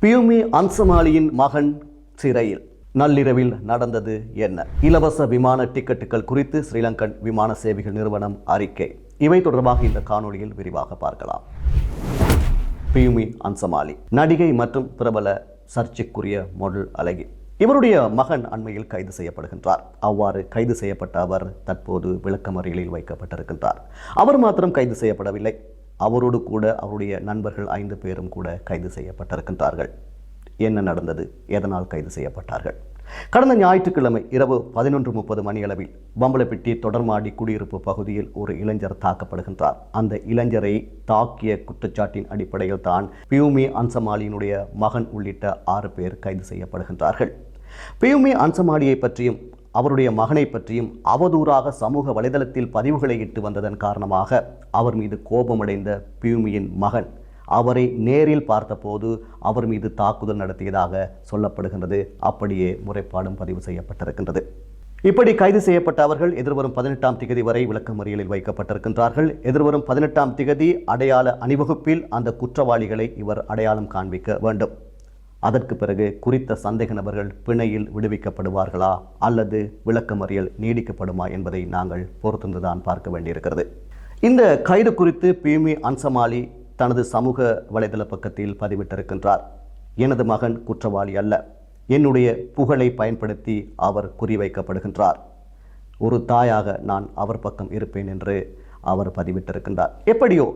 பியூமி அன்சமாலியின் மகன் சிறையில். நள்ளிரவில் நடந்தது என்ன? இலவச விமான டிக்கெட்டுகள் குறித்து ஸ்ரீலங்கன் விமான சேவைகள் நிறுவனம் அறிக்கை. இவை தொடர்பாக இந்த காணொளியில் விரிவாக பார்க்கலாம். பியூமி அன்சமாலி நடிகை மற்றும் பிரபல சர்ச்சைக்குரிய மாடல் அழகி. இவருடைய மகன் அண்மையில் கைது செய்யப்படுகின்றார். அவ்வாறு கைது செய்யப்பட்ட அவர் தற்போது விளக்கமறியலில் வைக்கப்பட்டிருக்கின்றார். அவர் மாத்திரம் கைது செய்யப்படவில்லை, அவரோடு கூட அவருடைய நண்பர்கள் 5 பேரும் கூட கைது செய்யப்பட்டிருக்கின்றார்கள். என்ன நடந்தது? எதனால் கைது செய்யப்பட்டார்கள்? கடந்த ஞாயிற்றுக்கிழமை இரவு 11:30 மணியளவில் பம்பலப்பிட்டி தொடர்மாடி குடியிருப்பு பகுதியில் ஒரு இளைஞர் தாக்கப்படுகின்றார். அந்த இளைஞரை தாக்கிய குற்றச்சாட்டின் அடிப்படையில் தான் பியூமி அன்சமாலியினுடைய மகன் உள்ளிட்ட 6 பேர் கைது செய்யப்படுகின்றார்கள். பியூமி அன்சமாலியை பற்றியும் அவருடைய மகனை பற்றியும் அவதூறாக சமூக வலைதளத்தில் பதிவுகளை இட்டு வந்ததன் காரணமாக அவர் மீது கோபமடைந்த பியூமியின் மகன் அவரை நேரில் பார்த்தபோது அவர் மீது தாக்குதல் நடத்தியதாக சொல்லப்படுகின்றது. அப்படியே முறைப்பாடும் பதிவு செய்யப்பட்டிருக்கின்றது. இப்படி கைது செய்யப்பட்ட அவர்கள் எதிர்வரும் 18ஆம் திகதி வரை விளக்கமறியலில் வைக்கப்பட்டிருக்கின்றார்கள். எதிர்வரும் 18ஆம் திகதி அடையாள அணிவகுப்பில் அந்த குற்றவாளிகளை இவர் அடையாளம் காண்பிக்க வேண்டும். அதற்கு பிறகு குறித்த சந்தேக நபர்கள் பிணையில் விடுவிக்கப்படுவார்களா அல்லது விளக்கமறியல் நீடிக்கப்படுமா என்பதை நாங்கள் பொறுத்திருந்துதான் பார்க்க வேண்டியிருக்கிறது. இந்த கைது குறித்து பியூமி அன்சமாலி தனது சமூக வலைதள பக்கத்தில் பதிவிட்டிருக்கின்றார். எனது மகன் குற்றவாளி அல்ல, என்னுடைய புகழை பயன்படுத்தி அவர் குறிவைக்கப்படுகின்றார். ஒரு தாயாக நான் அவர் பக்கம் இருப்பேன் என்று அவர் பதிவிட்டிருக்கின்றார். எப்படியோ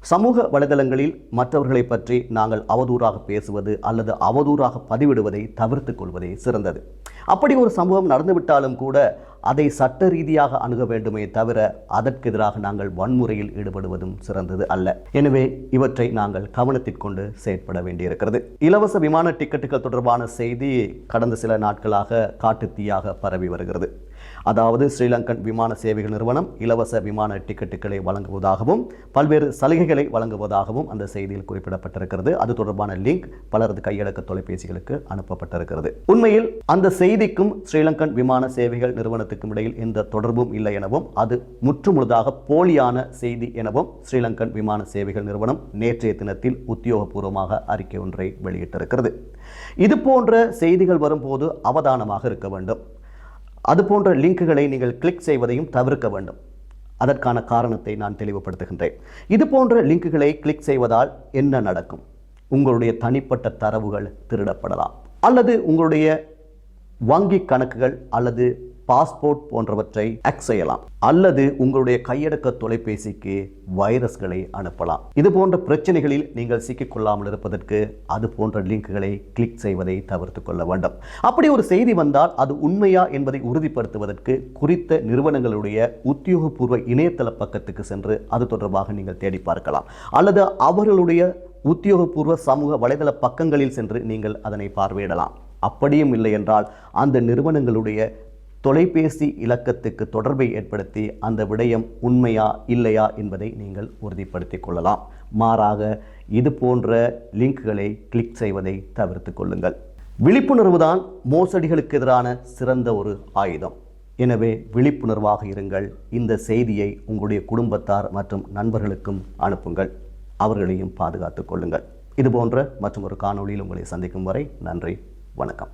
சமூக வலைதளங்களில் மற்றவர்களை பற்றி நாங்கள் அவதூறாக பேசுவது அல்லது அவதூறாக பதிவிடுவதை தவிர்த்து கொள்வதே சிறந்தது. அப்படி ஒரு சம்பவம் நடந்துவிட்டாலும் கூட அதை சட்ட ரீதியாக அணுக வேண்டுமே தவிர அதற்கு எதிராக நாங்கள் வன்முறையில் ஈடுபடுவதும் சிறந்தது அல்ல. எனவே இவற்றை நாங்கள் கவனத்திற்கொண்டு செயற்பட வேண்டியிருக்கிறது. இலவச விமான டிக்கெட்டுகள் தொடர்பான செய்தி கடந்த சில நாட்களாக காட்டுத்தீயாக பரவி வருகிறது. அதாவது ஸ்ரீலங்கன் விமான சேவைகள் நிறுவனம் இலவச விமான டிக்கெட்டுகளை வழங்குவதாகவும் பல்வேறு சலுகைகளை வழங்குவதாகவும் அந்த செய்தியில் குறிப்பிடப்பட்டிருக்கிறது. அது தொடர்பான லிங்க் பலரது கையடக்க தொலைபேசிகளுக்கு அனுப்பப்பட்டிருக்கிறது. உண்மையில் அந்த செய்திக்கும் ஸ்ரீலங்கன் விமான சேவைகள் நிறுவனத்துக்கும் இடையில் எந்த தொடர்பும் இல்லை எனவும் அது முற்றுமுழுதாக போலியான செய்தி எனவும் ஸ்ரீலங்கன் விமான சேவைகள் நிறுவனம் நேற்றைய தினத்தில் உத்தியோகபூர்வமாக அறிக்கை ஒன்றை வெளியிட்டிருக்கிறது. இது போன்ற செய்திகள் வரும்போது அவதானமாக இருக்க வேண்டும். அதுபோன்ற லிங்குகளை நீங்கள் கிளிக் செய்வதையும் தவிர்க்க வேண்டும். அதற்கான காரணத்தை நான் தெளிவுபடுத்துகின்றேன். இது போன்ற லிங்குகளை கிளிக் செய்வதால் என்ன நடக்கும்? உங்களுடைய தனிப்பட்ட தரவுகள் திருடப்படலாம், அல்லது உங்களுடைய வங்கி கணக்குகள் அல்லது பாஸ்போர்ட் போன்றவற்றை ஹேக் செய்யலாம், அல்லது உங்களுடைய கையடக்க தொலைபேசிக்கு வைரஸ்களை அனுப்பலாம். இது போன்ற பிரச்சனைகளில் நீங்கள் சிக்கிக்கொள்ளாமல் இருப்பதற்கு அது போன்ற லிங்குகளை கிளிக் செய்வதை தவிர்த்து கொள்ள வேண்டும். அப்படி ஒரு செய்தி வந்தால் அது உண்மையா என்பதை உறுதிப்படுத்துவதற்கு குறித்த நிறுவனங்களுடைய உத்தியோகபூர்வ இணையதள பக்கத்துக்கு சென்று அது தொடர்பாக நீங்கள் தேடி பார்க்கலாம், அல்லது அவர்களுடைய உத்தியோகபூர்வ சமூக வலைதள பக்கங்களில் சென்று நீங்கள் அதனை பார்வையிடலாம். அப்படியும் இல்லை என்றால் அந்த நிறுவனங்களுடைய தொலைபேசி இலக்கத்துக்கு தொடர்பை ஏற்படுத்தி அந்த விடயம் உண்மையா இல்லையா என்பதை நீங்கள் உறுதிப்படுத்திக் கொள்ளலாம். மாறாக இது போன்ற லிங்க்குகளை கிளிக் செய்வதை தவிர்த்து கொள்ளுங்கள். விழிப்புணர்வு தான் மோசடிகளுக்கு எதிரான சிறந்த ஒரு ஆயுதம். எனவே விழிப்புணர்வாக இருங்கள். இந்த செய்தியை உங்களுடைய குடும்பத்தார் மற்றும் நண்பர்களுக்கும் அனுப்புங்கள். அவர்களையும் பாதுகாத்துக் கொள்ளுங்கள். இது போன்ற மற்றும் ஒரு காணொளியில் உங்களை சந்திக்கும் வரை நன்றி, வணக்கம்.